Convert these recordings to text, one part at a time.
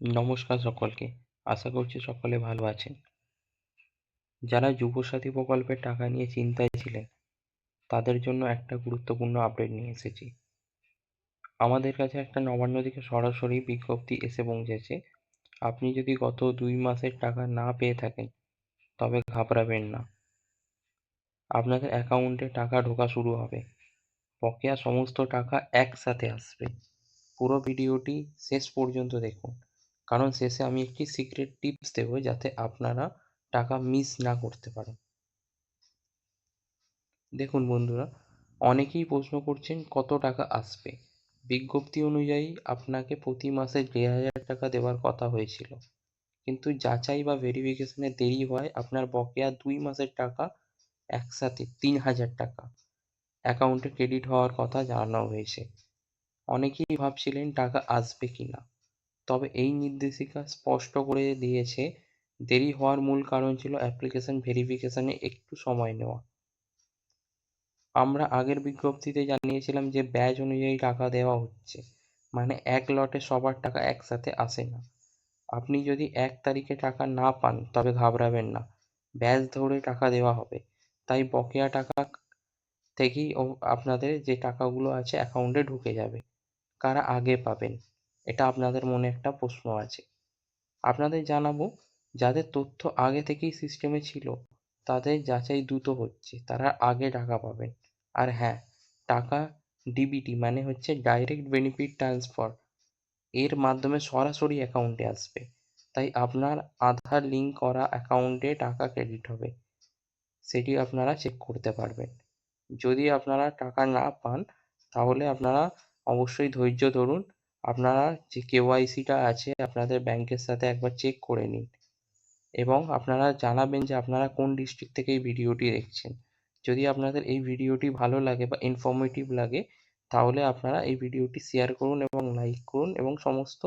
নমস্কার সকলকে। আশা করছি সকলে ভালো আছেন। যারা যুবসাথী প্রকল্পের টাকা নিয়ে চিন্তায় ছিলেন, তাদের জন্য একটা গুরুত্বপূর্ণ আপডেট নিয়ে এসেছি। আমাদের কাছে একটা নবান্ন থেকে সরাসরি বিজ্ঞপ্তি এসে পৌঁছেছে। আপনি যদি গত 2 মাসের টাকা না পেয়ে থাকেন, তবে ঘাবড়াবেন না। আপনাদের অ্যাকাউন্টে টাকা ঢোকা শুরু হবে। বকেয়া সমস্ত টাকা একসাথে আসবে। পুরো ভিডিওটি শেষ পর্যন্ত দেখুন, কারণ শেষে আমি একটি সিক্রেট টিপস দেবো যাতে আপনারা টাকা মিস না করতে পারেন। দেখুন বন্ধুরা, অনেকেই প্রশ্ন করছেন কত টাকা আসবে। বিজ্ঞপ্তি অনুযায়ী আপনাকে প্রতি মাসে 1,500 টাকা দেওয়ার কথা হয়েছিল, কিন্তু যাচাই বা ভেরিফিকেশনে দেরি হওয়ায় আপনার বকেয়া 2 মাসের টাকা একসাথে 3,000 টাকা অ্যাকাউন্টে ক্রেডিট হওয়ার কথা জানানো হয়েছে। অনেকেই ভাবছিলেন টাকা আসবে কিনা, তবে এই নির্দেশিকা স্পষ্ট করে দিয়েছে দেরি হওয়ার মূল কারণ ছিল অ্যাপ্লিকেশন ভেরিফিকেশনে একটু সময় নেওয়া। আমরা আগের বিজ্ঞপ্তিতে জানিয়েছিলাম যে ব্যাচ অনুযায়ী টাকা দেওয়া হচ্ছে, মানে এক লটে সবার টাকা একসাথে আসে না। আপনি যদি 1 তারিখে টাকা না পান তবে ঘাবড়াবেন না, ব্যাচ ধরে টাকা দেওয়া হবে। তাই বকেয়া টাকা থেকেই আপনাদের যে টাকাগুলো আছে অ্যাকাউন্টে ঢুকে যাবে। কারা আগে পাবেন, এটা আপনাদের মনে একটা প্রশ্ন আছে। আপনাদের জানাবো, যাদের তথ্য আগে থেকেই সিস্টেমে ছিল তাদের যাচাই দ্রুত হচ্ছে, তারা আগে টাকা পাবেন। আর হ্যাঁ, টাকা ডিবিটি মানে হচ্ছে ডাইরেক্ট বেনিফিট ট্রান্সফার, এর মাধ্যমে সরাসরি অ্যাকাউন্টে আসবে। তাই আপনার আধার লিঙ্ক করা অ্যাকাউন্টে টাকা ক্রেডিট হবে, সেটি আপনারা চেক করতে পারবেন। যদি আপনারা টাকা না পান, তাহলে আপনারা অবশ্যই ধৈর্য ধরুন। আপনারা যে কেওয়াইসিটা আছে আপনাদের ব্যাংকের সাথে একবার চেক করে নিন, এবং আপনারা জানাবেন যে আপনারা কোন ডিস্ট্রিক্ট থেকে এই ভিডিওটি দেখছেন। যদি আপনাদের এই ভিডিওটি ভালো লাগে বা ইনফরমেটিভ লাগে, তাহলে আপনারা এই ভিডিওটি শেয়ার করুন এবং লাইক করুন এবং সমস্ত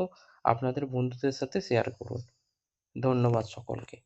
আপনাদের বন্ধুদের সাথে শেয়ার করুন। ধন্যবাদ সকলকে।